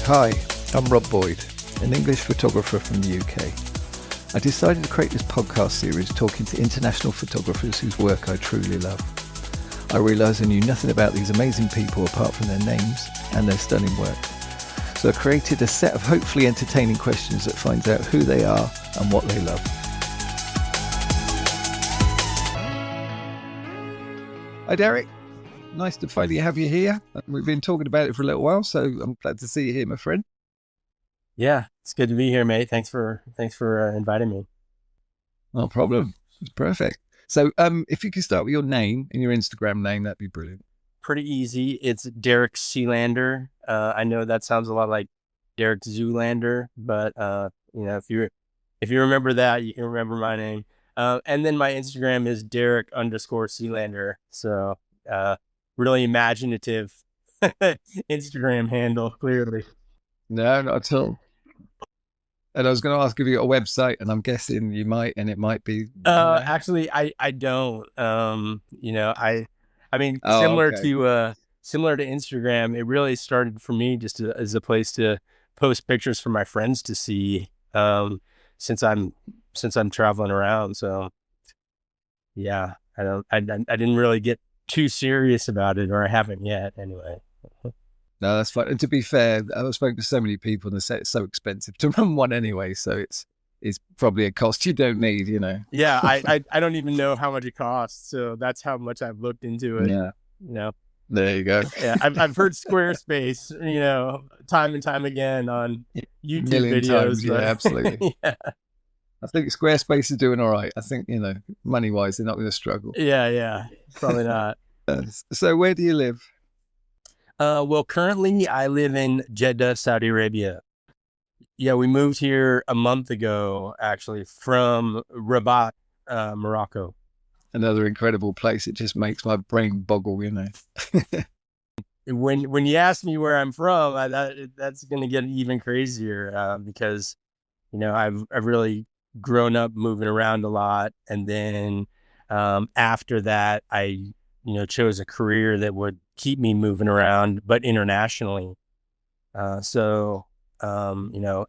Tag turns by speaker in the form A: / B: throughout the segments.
A: Hi, I'm Rob Boyd, an English photographer from the UK. I decided to create this podcast series talking to international photographers whose work I truly love. I realised I knew nothing about these amazing people apart from their names and their stunning work. So I created a set of hopefully entertaining questions that finds out who they are and what they love. Hi Derek, nice to finally have you here. We've been talking about it for a little while, so I'm glad to see you here, my friend.
B: Yeah, it's good to be here, mate. Thanks for inviting me.
A: No problem. It's perfect. So if you could start with your name and your Instagram name, that'd be brilliant.
B: Pretty easy. It's Derek Sealander. I know that sounds a lot like Derek Zoolander, but if you remember that, you can remember my name. And then my Instagram is Derek_Sealander. So really imaginative Instagram handle, clearly.
A: No, not at all. And I was going to ask if you got a website, and I'm guessing you might, and it might be.
B: Actually, I don't. Similar
A: Okay.
B: to Instagram, it really started for me just as a place to post pictures for my friends to see. Since I'm traveling around, so yeah, I didn't really get too serious about it, or I haven't yet, anyway.
A: No, that's fine. And to be fair, I've spoken to so many people and they say it's so expensive to run one anyway. So it's probably a cost you don't need, you know.
B: Yeah, I don't even know how much it costs. So that's how much I've looked into it.
A: Yeah.
B: There
A: you go.
B: Yeah, I've heard Squarespace, time and time again on YouTube
A: Million
B: videos.
A: Times, yeah, absolutely. Yeah. I think Squarespace is doing all right. I think, money wise, they're not going to struggle.
B: Yeah, probably not.
A: So where do you live?
B: Well, currently I live in Jeddah, Saudi Arabia. Yeah, we moved here a month ago, actually, from Rabat, Morocco.
A: Another incredible place. It just makes my brain boggle,
B: When you ask me where I'm from, that's going to get even crazier because, I've really grown up moving around a lot. And then after that, I chose a career that would keep me moving around, but internationally. In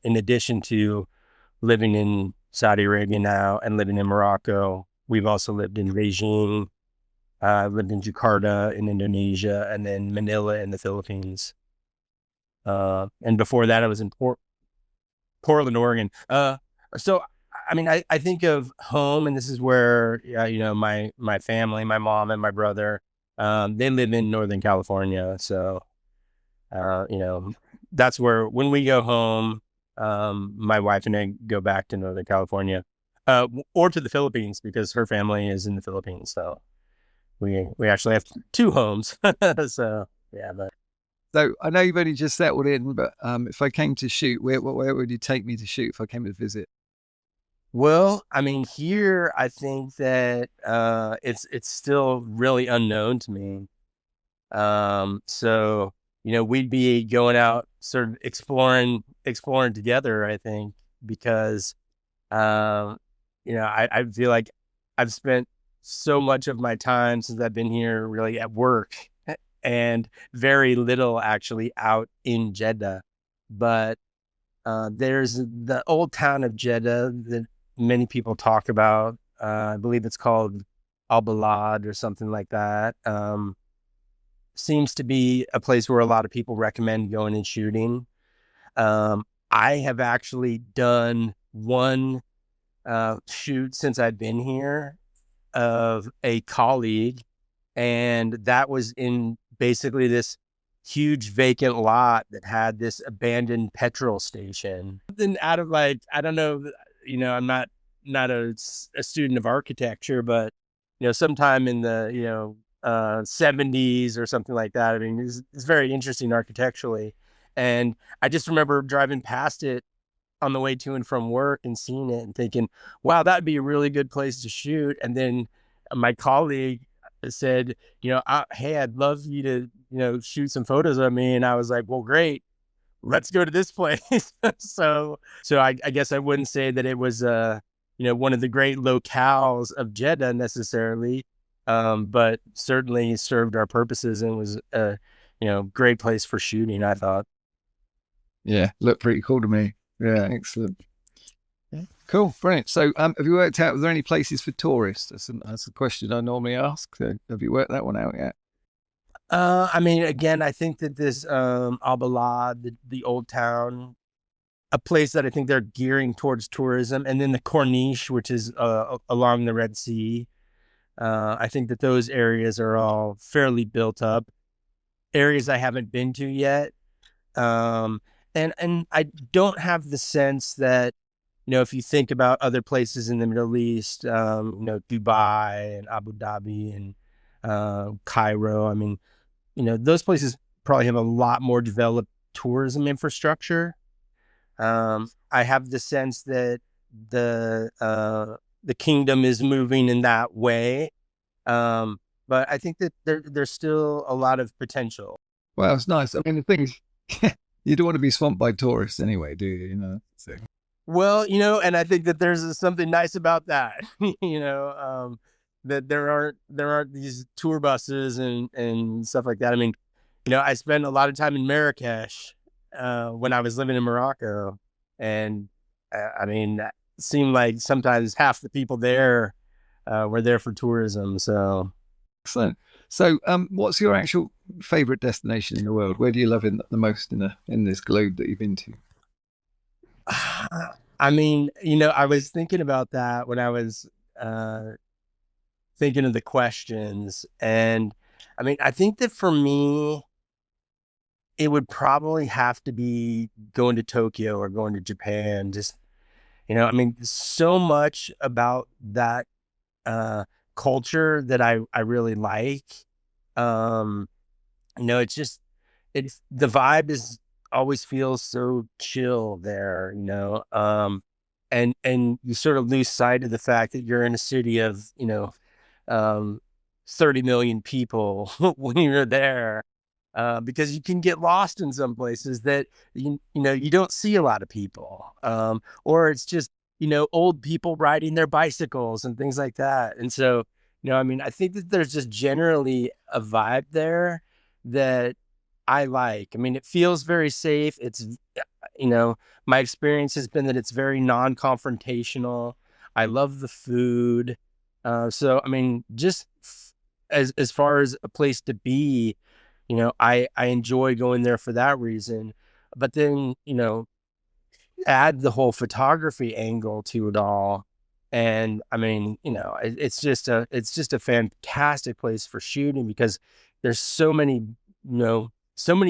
B: addition to living in Saudi Arabia now and living in Morocco, we've also lived in Beijing, lived in Jakarta in Indonesia, and then Manila in the Philippines. And before that, I was in Portland, Oregon. I think of home, and this is where, my family, my mom and my brother, they live in Northern California. So, that's where, when we go home, my wife and I go back to Northern California, or to the Philippines, because her family is in the Philippines. So we actually have two homes. So yeah,
A: So I know you've only just settled in, but if I came to shoot, where would you take me to shoot if I came to visit?
B: Well, here, I think that it's still really unknown to me. So, we'd be going out sort of exploring together, I think, because, I feel like I've spent so much of my time since I've been here really at work and very little actually out in Jeddah. But there's the old town of Jeddah that many people talk about. I believe it's called Al Balad or something like that. Seems to be a place where a lot of people recommend going and shooting. I have actually done one shoot since I've been here of a colleague, and that was in basically this huge vacant lot that had this abandoned petrol station. Then out of, like, I don't know, I'm not a student of architecture, but sometime in the 70s or something like that. It's very interesting architecturally. And I just remember driving past it on the way to and from work and seeing it and thinking, wow, that'd be a really good place to shoot. And then my colleague said, hey, I'd love you to, shoot some photos of me. And I was like, well, great, let's go to this place. So I guess I wouldn't say that it was, one of the great locales of Jeddah necessarily. But certainly served our purposes and was a great place for shooting, I thought.
A: Yeah, look pretty cool to me. Yeah, excellent. Yeah. Cool, brilliant. So, have you worked out? Are there any places for tourists? That's a question I normally ask. So have you worked that one out yet?
B: I mean, again, I think that this Al Balad, the old town, a place that I think they're gearing towards tourism, and then the Corniche, which is along the Red Sea. I think that those areas are all fairly built up. Areas I haven't been to yet. Um, and I don't have the sense that, if you think about other places in the Middle East, Dubai and Abu Dhabi and Cairo, I mean, those places probably have a lot more developed tourism infrastructure. I have the sense that the kingdom is moving in that way. Um, but I think that there's still a lot of potential.
A: Well, it's nice. I mean, the thing is, you don't want to be swamped by tourists anyway, do you? So.
B: Well, and I think that there's something nice about that. That there aren't these tour buses and stuff like that. I mean, I spent a lot of time in Marrakesh when I was living in Morocco, and I mean, it seemed like sometimes half the people there were there for tourism. So,
A: Excellent. So, what's your actual favorite destination in the world? Where do you love it the most in this globe that you've been to?
B: I mean, I was thinking about that when I was thinking of the questions. And I mean, I think that for me, it would probably have to be going to Tokyo or going to Japan. Just, I mean, so much about that culture that I really like. Um, it's just, the vibe is always feels so chill there, and you sort of lose sight of the fact that you're in a city of, um, 30 million people when you're there, because you can get lost in some places that you don't see a lot of people, or it's just old people riding their bicycles and things like that. And so I mean, I think that there's just generally a vibe there that I like. I mean, it feels very safe. It's you know my experience has been that it's very non-confrontational. I love the food. So I mean, just as far as a place to be, I enjoy going there for that reason. But then, add the whole photography angle to it all. And I mean, it's just a fantastic place for shooting because there's so many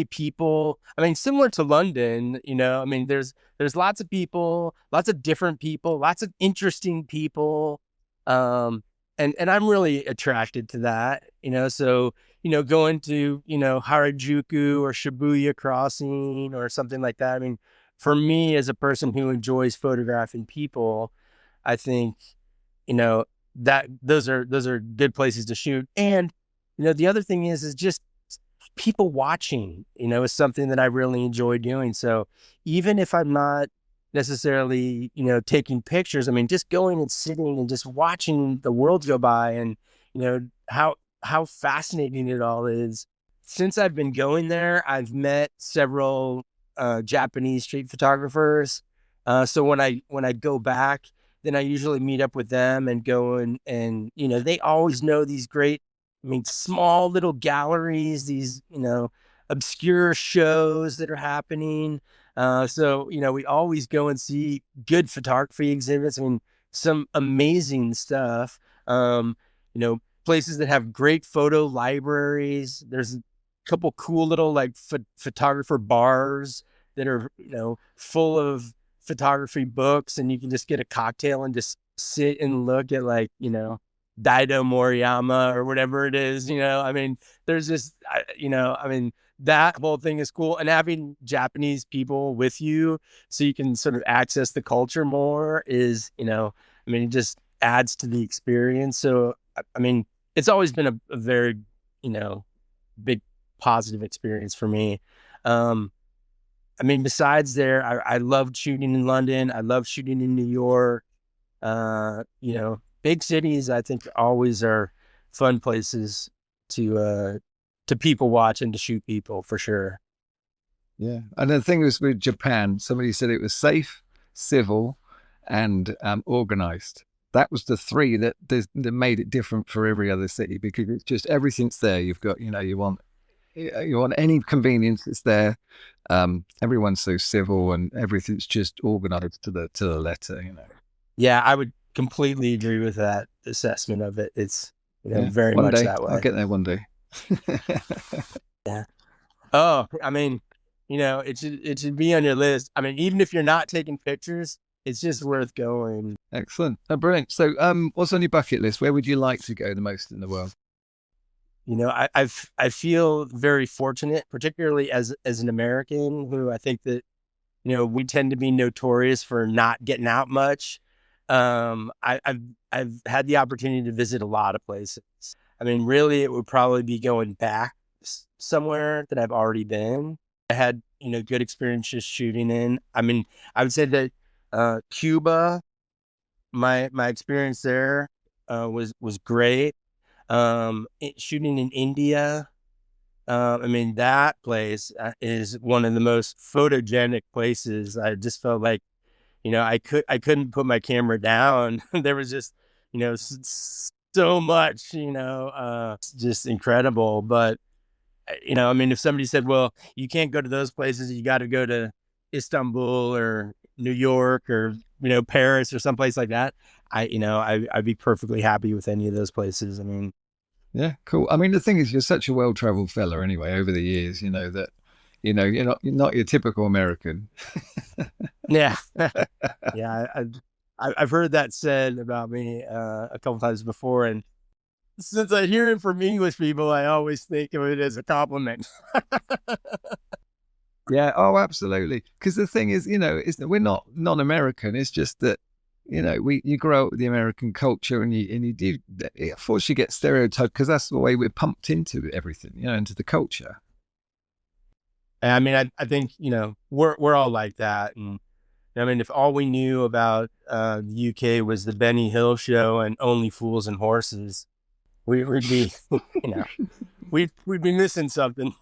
B: people. I mean, similar to London, I mean, there's lots of people, lots of different people, lots of interesting people. Um, and I'm really attracted to that, so, going to, Harajuku or Shibuya Crossing or something like that. I mean, for me, as a person who enjoys photographing people, I think, you know, that those are good places to shoot. And, the other thing is just people watching, is something that I really enjoy doing. So even if I'm not necessarily, taking pictures, I mean, just going and sitting and just watching the world go by and, how fascinating it all is. Since I've been going there, I've met several Japanese street photographers. So when I go back, then I usually meet up with them and go and they always know these great, I mean, small little galleries, these obscure shows that are happening. So we always go and see good photography exhibits. I mean, some amazing stuff. Places that have great photo libraries. There's a couple cool little like photographer bars that are full of photography books, and you can just get a cocktail and just sit and look at like Daido Moriyama or whatever it is. I mean, there's just I mean, that whole thing is cool, and having Japanese people with you so you can sort of access the culture more is I mean, it just adds to the experience. So I mean, it's always been a very big positive experience for me. I mean, besides there, I loved shooting in London. I love shooting in New York. Big cities, I think, always are fun places to people watch and to shoot people for sure.
A: Yeah. And the thing was with Japan, somebody said it was safe, civil, and organized. That was the three that made it different for every other city, because it's just everything's there. You've got, you want any convenience, it's there. Everyone's so civil and everything's just organized to the letter, you know.
B: Yeah, I would completely agree with that assessment of it. It's,
A: Yeah.
B: very
A: One
B: much
A: day
B: that
A: I'll
B: way.
A: get there one day.
B: Yeah. Oh, I mean, it should be on your list. I mean, even if you're not taking pictures, it's just worth going.
A: Excellent. Oh, brilliant. So, what's on your bucket list? Where would you like to go the most in the world?
B: I feel very fortunate, particularly as an American, who I think that we tend to be notorious for not getting out much. I've had the opportunity to visit a lot of places. I mean, really, it would probably be going back somewhere that I've already been. I had good experiences shooting in. I mean, I would say that Cuba, my experience there was great. Shooting in India. I mean, that place is one of the most photogenic places. I just felt like, I couldn't put my camera down. There was just, so much, just incredible. But, I mean, if somebody said, well, you can't go to those places, you got to go to Istanbul or New York or, Paris or someplace like that, I'd be perfectly happy with any of those places. I mean,
A: Yeah, cool. I mean, the thing is, you're such a well-traveled fella anyway. Over the years, that you're not your typical American.
B: yeah. Yeah, I've heard that said about me a couple times before, and since I hear it from English people, I always think of it as a compliment.
A: Yeah. Oh, absolutely. Because the thing is, is that we're not non-American. It's just that, you grow up with the American culture, and you do, of course, you get stereotyped because that's the way we're pumped into everything, into the culture.
B: And I mean, I think we're all like that, and I mean, if all we knew about the UK was the Benny Hill show and Only Fools and Horses, we'd be, we'd be missing something.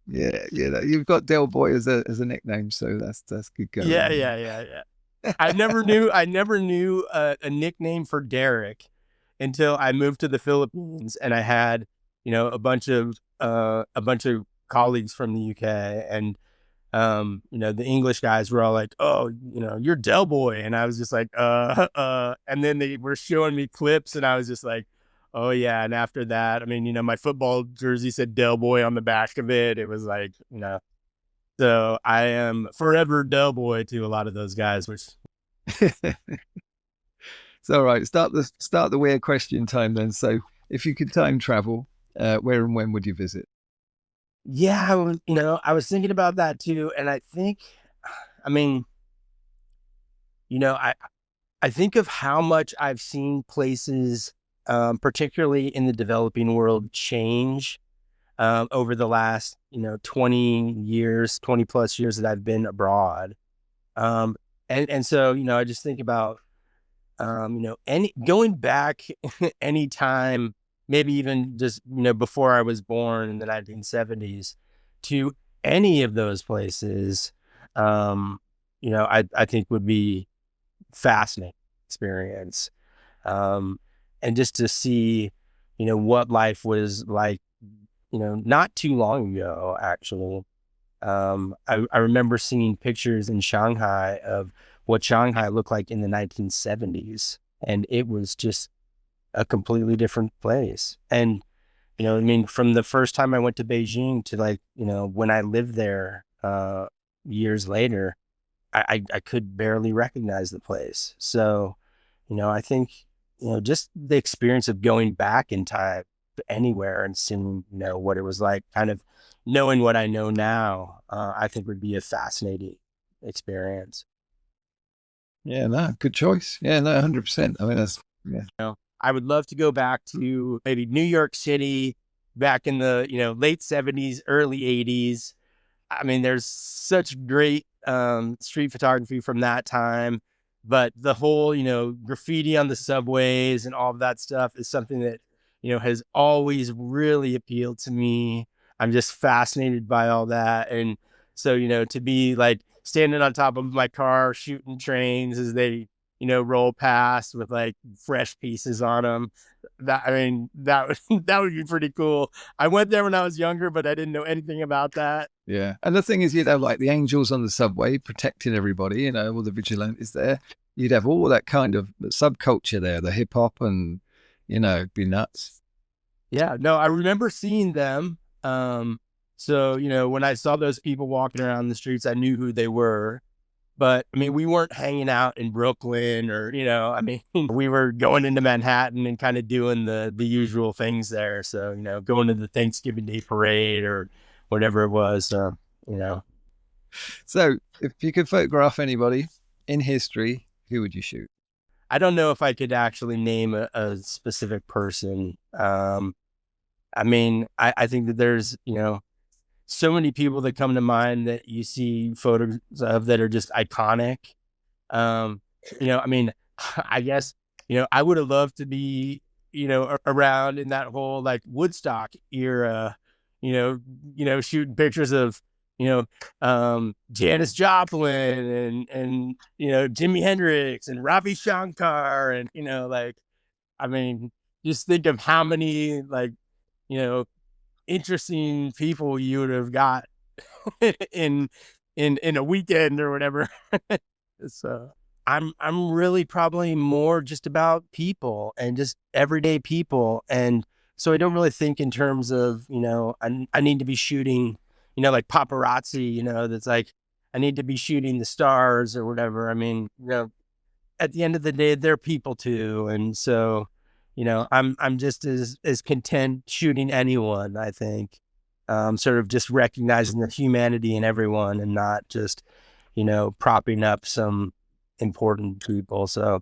A: Yeah, you've got Del Boy as a nickname, so that's good
B: Yeah,
A: going.
B: yeah, yeah, yeah. I never knew a nickname for Derek until I moved to the Philippines, and I had, a bunch of colleagues from the UK, and the English guys were all like, "Oh, you're Del Boy," and I was just like, and then they were showing me clips, and I was just like, "Oh yeah." And after that, I mean, my football jersey said Del Boy on the back of it. It was like, so I am forever Del Boy to a lot of those guys, which.
A: It's all right. Start the weird question time then. So, if you could time travel, where and when would you visit?
B: Yeah, I was thinking about that too, and I think, I mean, I think of how much I've seen places, particularly in the developing world, change over the last 20 years, 20 plus years that I've been abroad, um, and so I just think about any going back any time, maybe even just before I was born in the 1970s, to any of those places, I think would be fascinating experience, and just to see what life was like, not too long ago, actually. I remember seeing pictures in Shanghai of what Shanghai looked like in the 1970s, and it was just a completely different place. And, I mean, from the first time I went to Beijing to, like, when I lived there years later, I could barely recognize the place. So, I think, just the experience of going back in time to anywhere and seeing, what it was like, kind of knowing what I know now, I think would be a fascinating experience.
A: Yeah, no, good choice. Yeah, no, 100%. I mean, that's yeah.
B: I would love to go back to maybe New York City back in the, late 70s, early 80s. I mean, there's such great street photography from that time, but the whole, graffiti on the subways and all of that stuff is something that, has always really appealed to me. I'm just fascinated by all that. And so, to be like standing on top of my car, shooting trains as they, roll past with like fresh pieces on them. That would, that would be pretty cool. I went there when I was younger, but I didn't know anything about that.
A: Yeah. And the thing is, you'd have like the angels on the subway protecting everybody, all the vigilantes there. You'd have all that kind of subculture there, the hip hop and, it'd be nuts.
B: Yeah, no, I remember seeing them. So, when I saw those people walking around the streets, I knew who they were. But I mean, we weren't hanging out in Brooklyn or, we were going into Manhattan and kind of doing the usual things there. So, going to the Thanksgiving Day parade or whatever it was, you know.
A: So, if you could photograph anybody in history, who would you shoot?
B: I don't know if I could actually name a specific person. I think that there's, so many people that come to mind that you see photos of that are just iconic. Um, I mean, I guess, I would have loved to be, around in that whole like Woodstock era, shooting pictures of, Janis Joplin and, Jimi Hendrix and Ravi Shankar. And, I mean, just think of how many like, you know, interesting people you would have got in in a weekend or whatever. So I'm really probably more just about people and just everyday people. And so I don't really think in terms of, I need to be shooting, like paparazzi, that's like I need to be shooting the stars or whatever. I mean, at the end of the day, they're people too. And so, I'm just as content shooting anyone, I think. Sort of just recognizing the humanity in everyone and not just, propping up some important people. So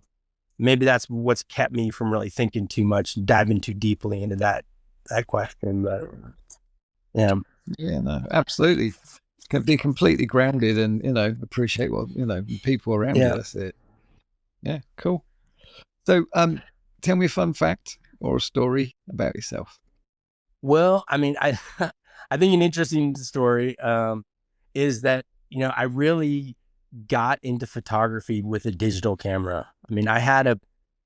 B: maybe that's what's kept me from really thinking too much, diving too deeply into that question. But yeah.
A: Yeah, no, absolutely. Can be completely grounded and, appreciate what, people around you.
B: Yeah.
A: That's it. Yeah, cool. So, tell me a fun fact or a story about yourself.
B: Well, I mean, I I think an interesting story is that, I really got into photography with a digital camera. I mean, I had a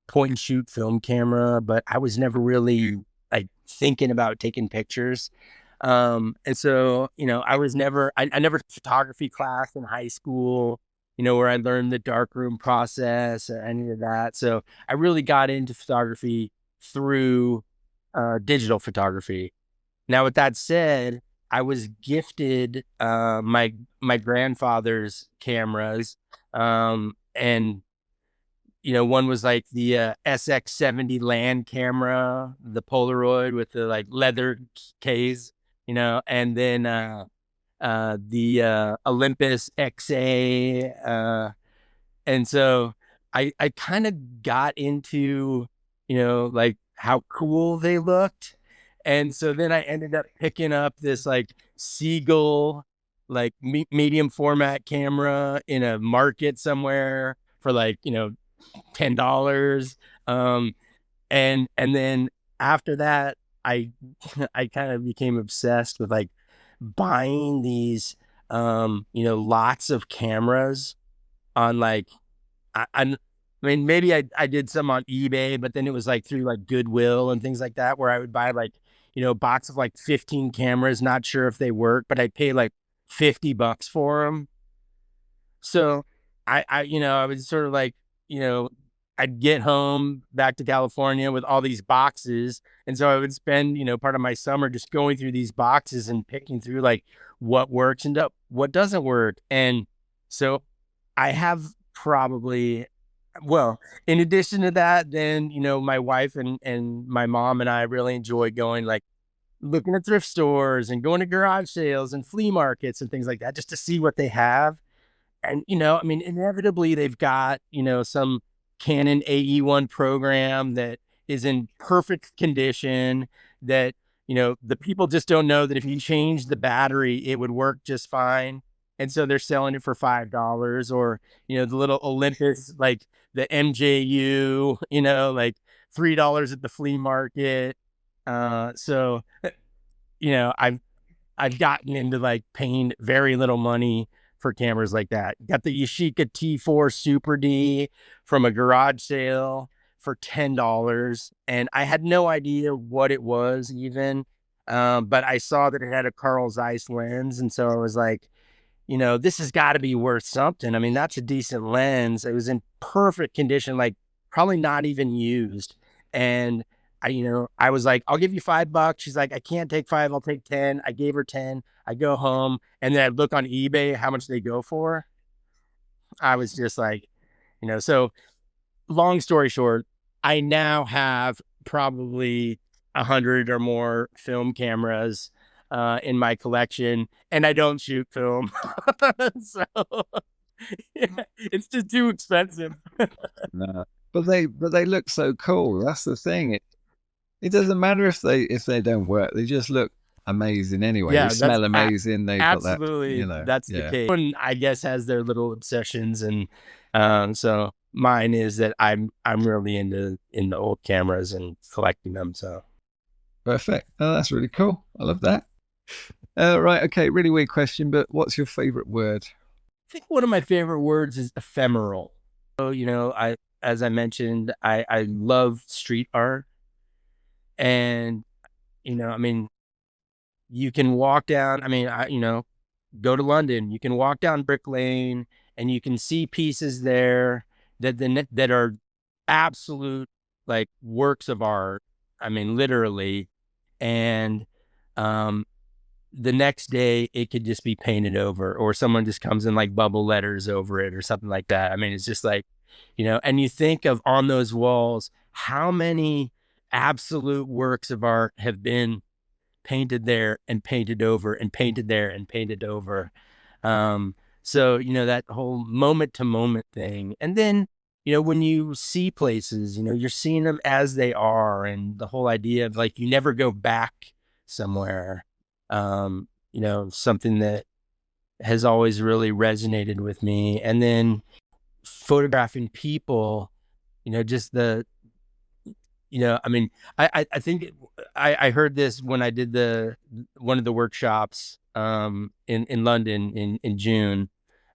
B: point and shoot film camera, but I was never really like thinking about taking pictures. And so, I never took photography class in high school, where I learned the darkroom process or any of that. So I really got into photography through digital photography. Now, with that said, I was gifted my grandfather's cameras, and one was like the SX70 land camera, the Polaroid with the like leather case, and then the Olympus XA, and so I kind of got into, like how cool they looked. And so then I ended up picking up this like Seagull, like medium format camera in a market somewhere for like, $10. And then after that, I, I kind of became obsessed with like buying these, lots of cameras on like I mean, maybe I did some on eBay, but then it was like through like Goodwill and things like that, where I would buy like, a box of like 15 cameras, not sure if they work, but I'd pay like $50 for them. So I was sort of like, I'd get home back to California with all these boxes. And so I would spend, part of my summer just going through these boxes and picking through like what works and what doesn't work. And so I have probably, well, in addition to that, then, my wife and my mom and I really enjoy going like looking at thrift stores and going to garage sales and flea markets and things like that, just to see what they have. And, I mean, inevitably they've got, some Canon AE1 program that is in perfect condition that, the people just don't know that if you change the battery, it would work just fine. And so they're selling it for $5 or, the little Olympus, like the MJU, like $3 at the flea market. So, I'm I've gotten into like paying very little money for cameras like that. Got the Yashica T4 Super D from a garage sale for $10, and I had no idea what it was even. But I saw that it had a Carl Zeiss lens, and so I was like, this has got to be worth something. I mean, that's a decent lens. It was in perfect condition, like probably not even used. And I was like, I'll give you $5. She's like, I can't take 5. I'll take 10. I gave her 10. I go home and then I look on eBay, how much they go for. I was just like, so long story short, I now have probably 100 or more film cameras in my collection, and I don't shoot film. So it's just too expensive.
A: No. But they look so cool. That's the thing. It doesn't matter if they don't work. They just look amazing anyway.
B: Yeah,
A: they smell amazing. They've
B: absolutely
A: got that,
B: that's the case. Everyone, I guess, has their little obsessions, and so mine is that I'm really into old cameras and collecting them. So
A: perfect. Oh, that's really cool. I love that. Right. Okay. Really weird question, but what's your favorite word?
B: I think one of my favorite words is ephemeral. So, as I mentioned, I love street art. And, I mean, you can walk down, go to London, you can walk down Brick Lane and you can see pieces there that are absolute like works of art. I mean, literally. And, the next day it could just be painted over, or someone just comes in like bubble letters over it or something like that. I mean, it's just like, and you think of on those walls, how many absolute works of art have been painted there and painted over and painted there and painted over. So, that whole moment to moment thing. And then, when you see places, you're seeing them as they are. And the whole idea of like, you never go back somewhere. Something that has always really resonated with me. And then photographing people, just I think I heard this when I did one of the workshops in London in June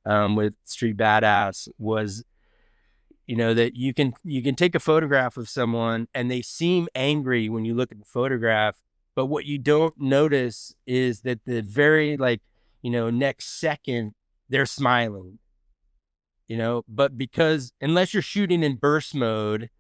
B: with Street Badass was, that you can take a photograph of someone and they seem angry when you look at the photograph, but what you don't notice is that the very next second they're smiling, but because unless you're shooting in burst mode,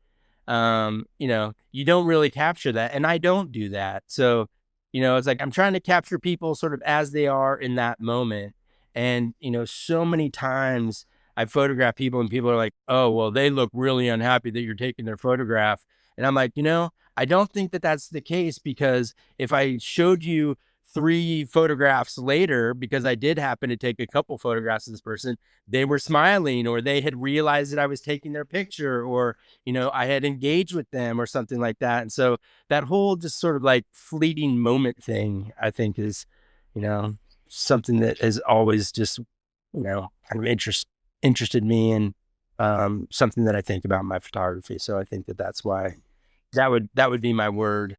B: you don't really capture that. And I don't do that. So, it's like, I'm trying to capture people sort of as they are in that moment. And, so many times I photograph people and people are like, oh, well, they look really unhappy that you're taking their photograph. And I'm like, I don't think that that's the case, because if I showed you 3 photographs later, because I did happen to take a couple photographs of this person, they were smiling, or they had realized that I was taking their picture, or, I had engaged with them or something like that. And so that whole just sort of like fleeting moment thing, I think is, something that has always just, kind of interested me, and something that I think about in my photography. So I think that that's why that would be my word.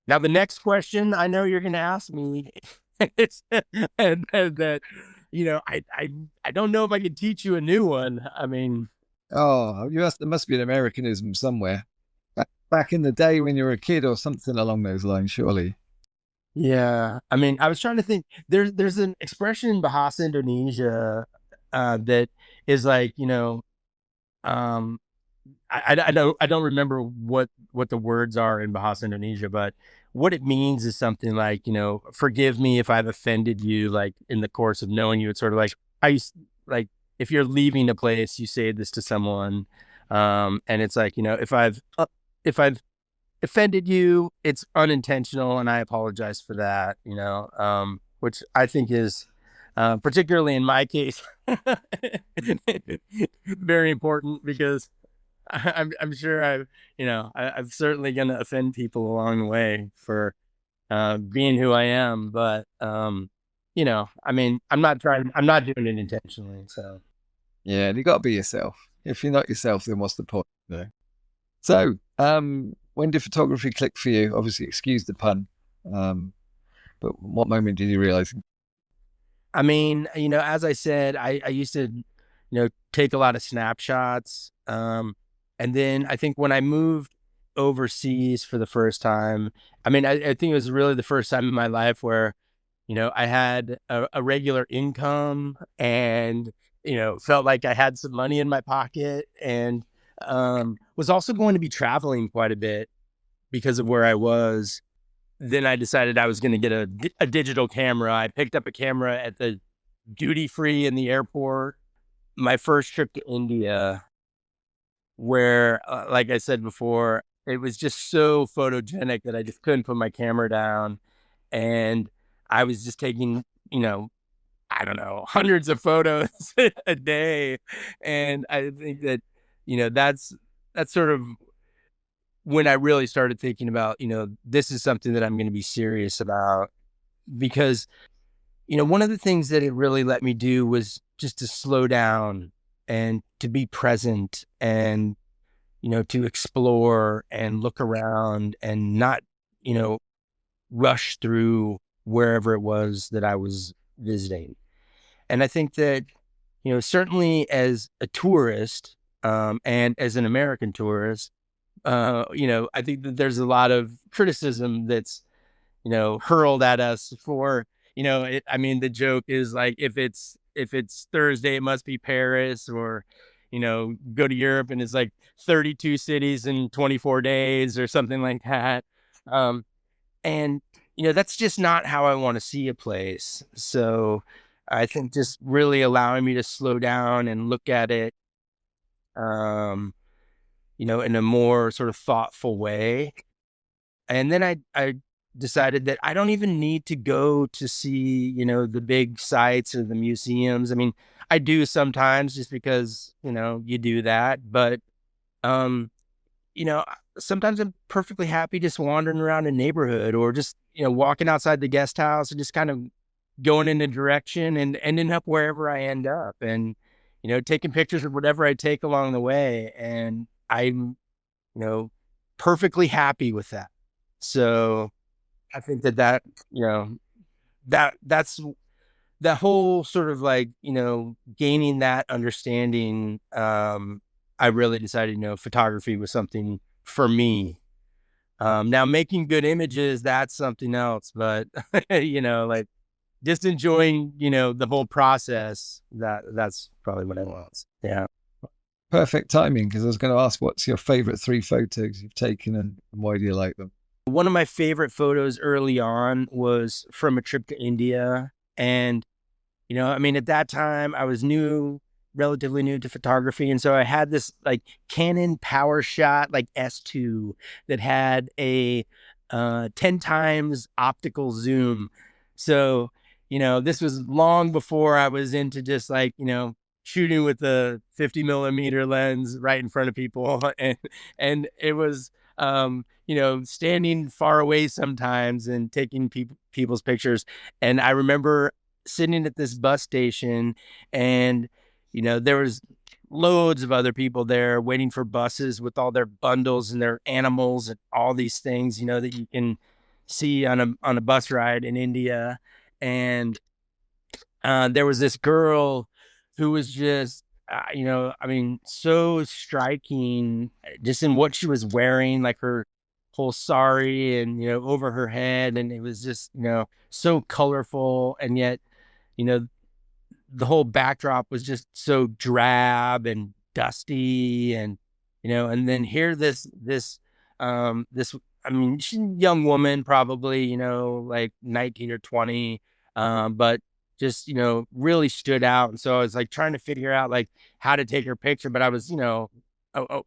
B: Now, the next question I know you're going to ask me is, and that, I don't know if I could teach you a new one. I mean,
A: there must be an Americanism somewhere. Back in the day when you were a kid or something along those lines, surely.
B: Yeah. I mean, I was trying to think. There's an expression in Bahasa Indonesia that is like, um, I don't remember what the words are in Bahasa Indonesia, but what it means is something like, forgive me if I've offended you, like in the course of knowing you. It's sort of like, like if you're leaving a place, you say this to someone, and it's like, if I've offended you, it's unintentional, and I apologize for that, which I think is, particularly in my case, very important, because I'm sure I'm certainly going to offend people along the way for being who I am, but I mean, I'm not doing it intentionally. So
A: yeah, you got to be yourself. If you're not yourself, then what's the point? So, when did photography click for you? Obviously, excuse the pun. But what moment did you realize?
B: I mean, as I said, I used to, take a lot of snapshots. And then I think when I moved overseas for the first time, I mean, I think it was really the first time in my life where, I had a regular income and, felt like I had some money in my pocket and was also going to be traveling quite a bit because of where I was. Then I decided I was going to get a digital camera. I picked up a camera at the duty free in the airport. My first trip to India, where, like I said before, it was just so photogenic that I just couldn't put my camera down. And I was just taking, I don't know, hundreds of photos a day. And I think that, that's sort of when I really started thinking about, this is something that I'm going to be serious about because, one of the things that it really let me do was just to slow down and to be present and, to explore and look around and not, rush through wherever it was that I was visiting. And I think that, certainly as a tourist, and as an American tourist, I think that there's a lot of criticism that's, hurled at us for, I mean, the joke is like, if it's Thursday, it must be Paris, or, go to Europe and it's like 32 cities in 24 days or something like that. Um, and, that's just not how I want to see a place. So I think just really allowing me to slow down and look at it, um, in a more sort of thoughtful way. And then I decided that I don't even need to go to see, the big sites or the museums. I mean, I do sometimes just because, you do that. But, um, you know, sometimes I'm perfectly happy just wandering around a neighborhood or just, walking outside the guest house and just kind of going in a direction and ending up wherever I end up and, taking pictures of whatever I take along the way. And I'm, you know, perfectly happy with that. So I think that, that's that whole sort of like, gaining that understanding. I really decided, photography was something for me. Now making good images, that's something else, but like just enjoying, the whole process, that's probably what I want. Yeah.
A: Perfect timing, because I was going to ask, what's your favorite 3 photos you've taken and why do you like them?
B: One of my favorite photos early on was from a trip to India. And, I mean, at that time I was relatively new to photography. And so I had this like Canon Power Shot, like S2 that had a 10 times optical zoom. So, this was long before I was into just like, shooting with the 50 millimeter lens right in front of people. And it was, standing far away sometimes and taking people's pictures. And I remember sitting at this bus station and, there was loads of other people there waiting for buses with all their bundles and their animals and all these things, that you can see on a bus ride in India. And there was this girl who was just, I mean, so striking just in what she was wearing, like her whole sari and, over her head. And it was just, so colorful. And yet, you know, the whole backdrop was just so drab and dusty. And, and then here this, I mean, she's a young woman, probably, like 19 or 20, but just, really stood out. And so I was like trying to figure out like how to take her picture, but I was,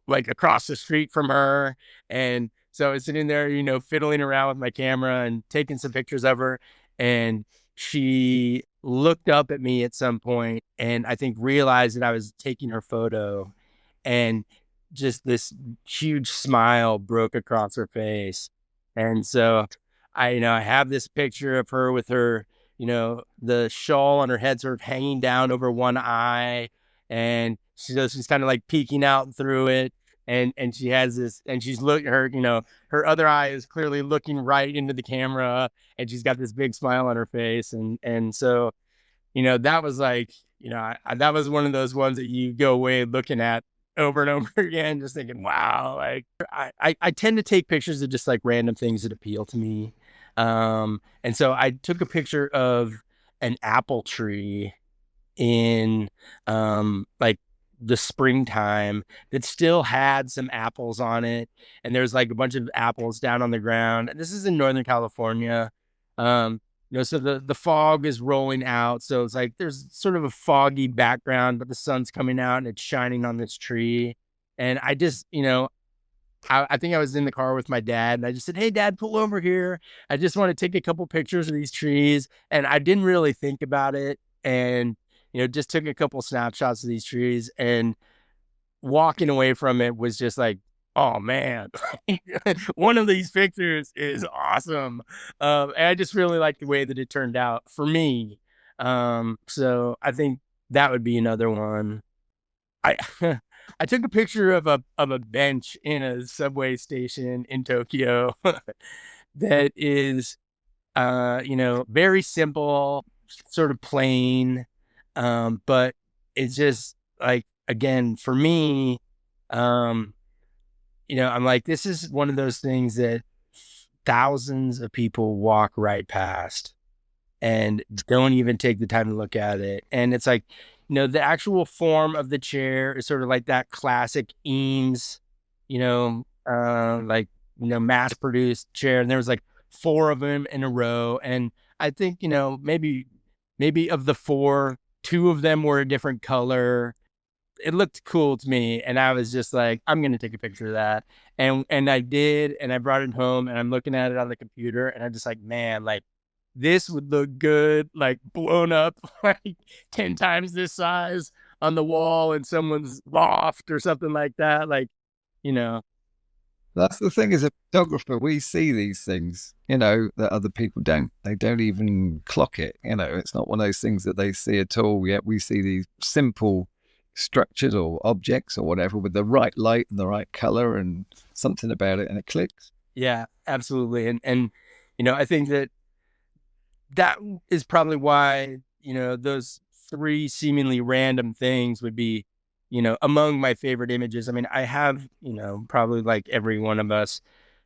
B: like across the street from her. And so I was sitting there, fiddling around with my camera and taking some pictures of her. And she looked up at me at some point and I think realized that I was taking her photo, and just this huge smile broke across her face. And so I have this picture of her with her, the shawl on her head sort of hanging down over one eye. And she's kind of like peeking out through it. and she has this, and she's looking her, her other eye is clearly looking right into the camera, and she's got this big smile on her face, and so that was like, that was one of those ones that you go away looking at over and over again, just thinking, wow. Like I tend to take pictures of just like random things that appeal to me. And so I took a picture of an apple tree in like the springtime that still had some apples on it, and there's like a bunch of apples down on the ground. And this is in Northern California. So the fog is rolling out, so it's like there's sort of a foggy background, but the sun's coming out and it's shining on this tree. And I just, I think I was in the car with my dad, and I just said, "Hey, Dad, pull over here. I just want to take a couple pictures of these trees." And I didn't really think about it, and just took a couple snapshots of these trees. And walking away from it was just like, oh man, one of these pictures is awesome. And I just really like the way that it turned out for me. So I think that would be another one. I I took a picture of a bench in a subway station in Tokyo that is very simple, sort of plain. But it's just like, again, for me, I'm like, this is one of those things that thousands of people walk right past and don't even take the time to look at it. And it's like, the actual form of the chair is sort of like that classic Eames, like, mass produced chair. And there was like 4 of them in a row. And I think, maybe of the 4, 2 of them were a different color. It looked cool to me, and I was just like, I'm going to take a picture of that. And I did, and I brought it home, and I'm looking at it on the computer, and I'm just like, man, like, this would look good, like blown up like 10 times this size on the wall in someone's loft or something like that. Like,
A: That's the thing, as a photographer, we see these things, that other people don't. They don't even clock it. It's not one of those things that they see at all. Yet we see these simple structures or objects or whatever with the right light and the right color and something about it, and it clicks.
B: Yeah, absolutely. And I think that is probably why, those 3 seemingly random things would be, among my favorite images. I mean, I have, probably like every one of us,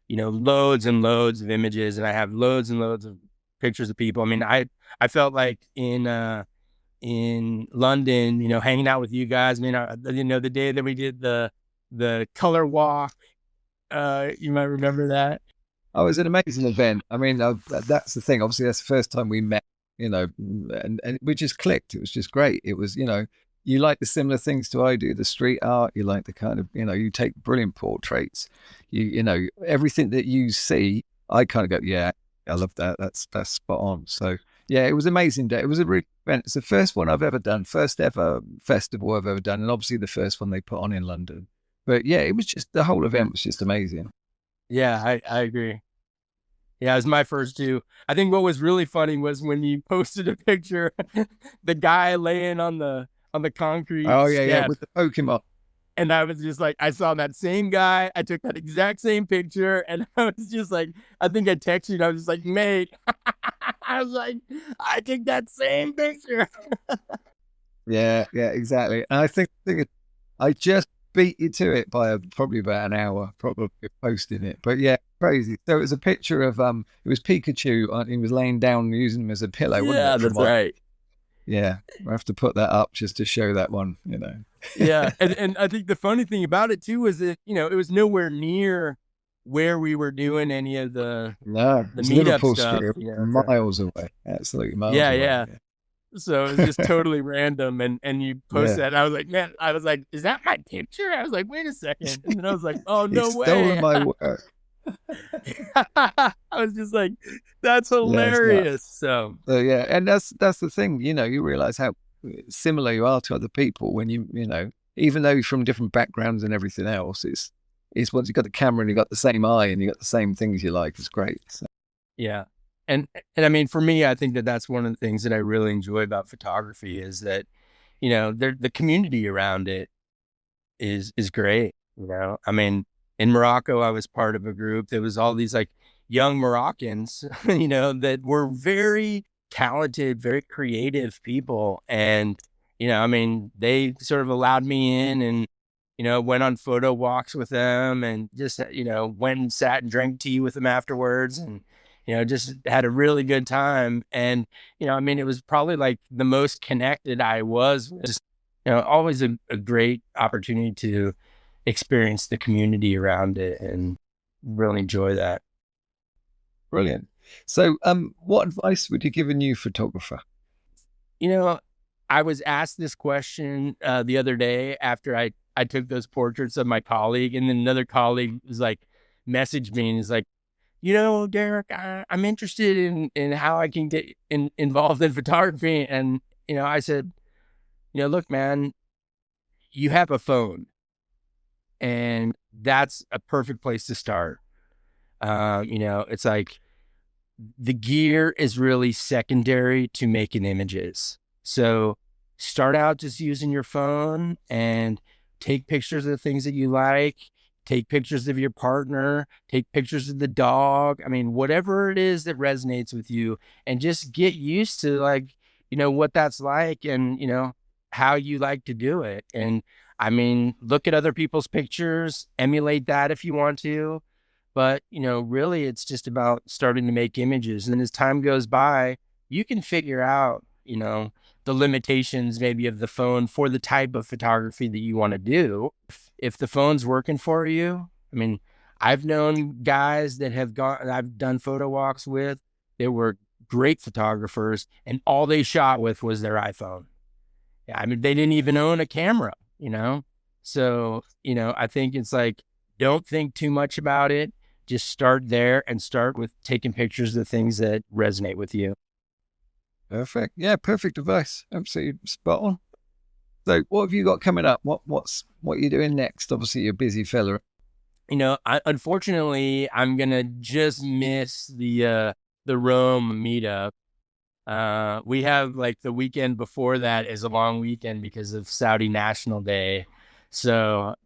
B: loads and loads of images, and I have loads and loads of pictures of people. I mean, I felt like in London, hanging out with you guys. I mean, the day that we did the color walk, you might remember that.
A: Oh, it was an amazing event. I mean, that's the thing. Obviously, that's the first time we met, and we just clicked. It was just great. It was, you like the similar things to I do, the street art. You like the kind of, you take brilliant portraits. Everything that you see, I kind of go, yeah, I love that. That's spot on. So yeah, it was an amazing day. It was a real event. It's the first one I've ever done, first ever festival I've ever done, and obviously the first one they put on in London. But yeah, it was just, the whole event was just amazing.
B: Yeah, I agree. Yeah, it was my first too. I think what was really funny was when you posted a picture, the guy laying on the concrete.
A: Oh yeah, with the Pokemon.
B: And I was just like, I saw that same guy. I took that exact same picture, and I was just like, I think I texted you. I was just like, mate, I was like, I took that same picture.
A: Yeah, exactly. And I think I just beat you to it by probably about an hour, probably posting it. But yeah, crazy. So it was a picture of it was Pikachu. He was laying down using him as a pillow.
B: Yeah, that's right.
A: Yeah, I have to put that up just to show that one.
B: Yeah, and I think the funny thing about it too was that it was nowhere near where we were doing any of the meetup stuff.
A: Miles away, absolutely miles away.
B: Yeah. So it was just totally random, and you post that. And I was like, man, is that my picture? I was like, wait a second, and then I was like, oh no way,
A: stolen my work.
B: I was just like, that's hilarious.
A: Yeah, so yeah, and that's the thing. You realize how similar you are to other people when even though you're from different backgrounds and everything else. It's once you got the camera and you got the same eye and you got the same things you like. It's great. So.
B: Yeah. And I mean, for me, I think that's one of the things that I really enjoy about photography is that, the community around it is great. I mean, in Morocco, I was part of a group that was all these like young Moroccans, that were very talented, very creative people. And, I mean, they sort of allowed me in and, went on photo walks with them and just, went and sat and drank tea with them afterwards and, just had a really good time. And, I mean, it was probably like the most connected I was. Just, always a great opportunity to experience the community around it and really enjoy that.
A: Brilliant. So, what advice would you give a new photographer?
B: You know, I was asked this question the other day after I took those portraits of my colleague, and then another colleague was like, messaged me and is like, Derek, I'm interested in how I can get involved in photography. And, I said, look, man, you have a phone and that's a perfect place to start. It's like the gear is really secondary to making images. So start out just using your phone and take pictures of the things that you like, take pictures of your partner, take pictures of the dog. I mean, whatever it is that resonates with you, and just get used to like, what that's like and, how you like to do it. And I mean, look at other people's pictures, emulate that if you want to. But, really it's just about starting to make images. And as time goes by, you can figure out, the limitations maybe of the phone for the type of photography that you want to do. If the phone's working for you, I mean, I've known guys that I've done photo walks with, they were great photographers and all they shot with was their iPhone. Yeah, I mean, they didn't even own a camera. So, I think it's like, don't think too much about it. Just start there and start with taking pictures of the things that resonate with you.
A: Perfect. Yeah, perfect advice. Absolutely spot on. So, what have you got coming up? What are you doing next? Obviously, you're a busy fella.
B: Unfortunately, I'm gonna just miss the Rome meetup. We have like the weekend before that is a long weekend because of Saudi National Day. So,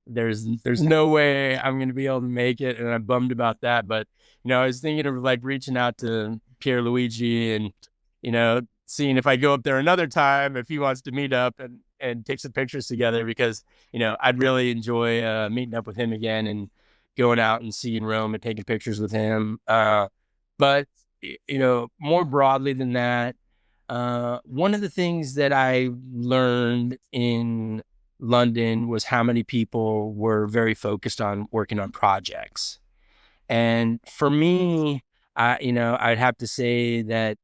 B: there's no way I'm going to be able to make it. And I'm bummed about that. But, I was thinking of like reaching out to Pierluigi and, seeing if I go up there another time, if he wants to meet up and take some pictures together, because, I'd really enjoy meeting up with him again and going out and seeing Rome and taking pictures with him. But, more broadly than that, one of the things that I learned in London was how many people were very focused on working on projects. And for me, I'd have to say that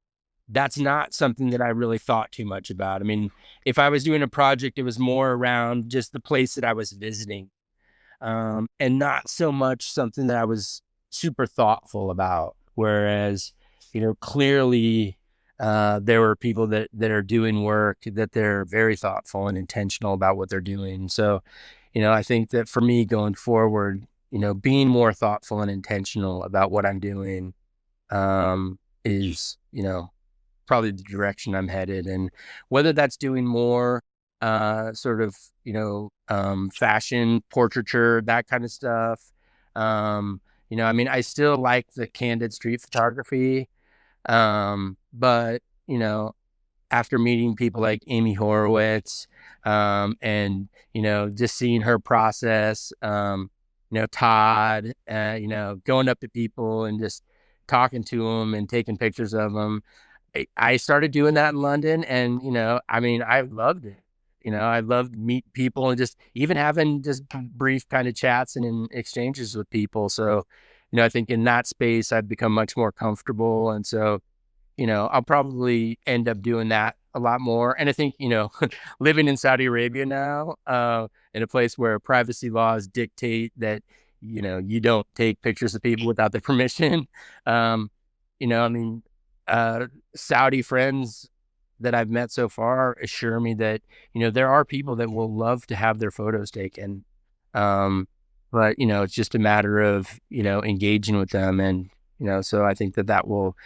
B: that's not something that I really thought too much about. I mean, if I was doing a project, it was more around just the place that I was visiting, and not so much something that I was super thoughtful about. Whereas, clearly, there were people that are doing work that they're very thoughtful and intentional about what they're doing. So, I think that for me going forward, being more thoughtful and intentional about what I'm doing, is, probably the direction I'm headed. And whether that's doing more, sort of, fashion, portraiture, that kind of stuff. I mean, I still like the candid street photography. But, after meeting people like Amy Horowitz, and, just seeing her process, Todd, going up to people and just talking to them and taking pictures of them. I started doing that in London and, I mean, I loved it. I loved meet people and just even having just brief kind of chats and in exchanges with people. So, I think in that space, I've become much more comfortable. And so, I'll probably end up doing that a lot more. And I think, living in Saudi Arabia now, in a place where privacy laws dictate that, you don't take pictures of people without their permission. I mean, Saudi friends that I've met so far assure me that, there are people that will love to have their photos taken. But, it's just a matter of, engaging with them. And, so I think that will,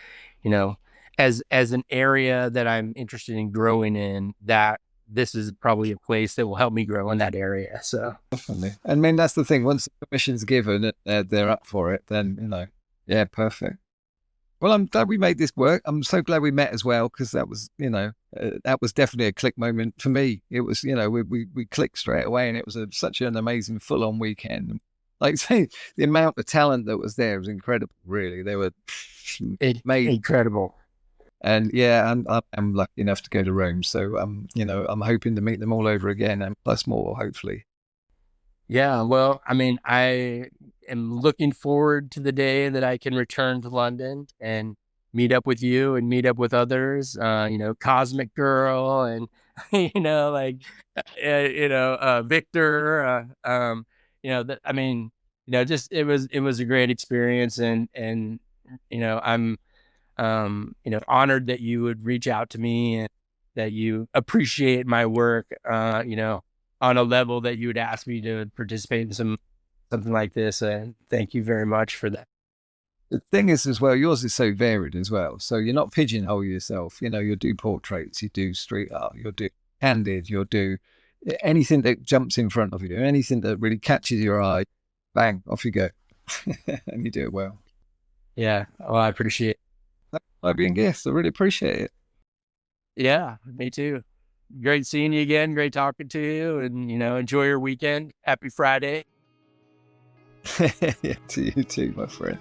B: as an area that I'm interested in growing in, that this is probably a place that will help me grow in that area. So
A: Definitely. I mean, that's the thing. Once the permission's given and they're up for it, then, yeah, perfect. Well, I'm glad we made this work. I'm so glad we met as well, because that was, that was definitely a click moment for me. It was, we clicked straight away, and it was such an amazing full-on weekend. Like say, the amount of talent that was there was incredible. Really, they were made
B: incredible.
A: And yeah, I'm lucky enough to go to Rome, so I'm hoping to meet them all over again, and plus more, hopefully.
B: Yeah, well, I mean, I am looking forward to the day that I can return to London and meet up with you and meet up with others, Cosmic Girl and, Victor, I mean, just, it was a great experience. And, I'm, honored that you would reach out to me and that you appreciate my work, on a level that you would ask me to participate in something like this. And thank you very much for that.
A: The thing is, as well, yours is so varied as well. So you're not pigeonhole yourself. You'll do portraits, you do street art, you'll do candid, you'll do anything that jumps in front of you, anything that really catches your eye. Bang, off you go. And you do it well.
B: Yeah. Well, I appreciate it.
A: I've been guest. I really appreciate it.
B: Yeah, me too. Great seeing you again. Great talking to you, and, enjoy your weekend. Happy Friday.
A: Yeah, to you too, my friend.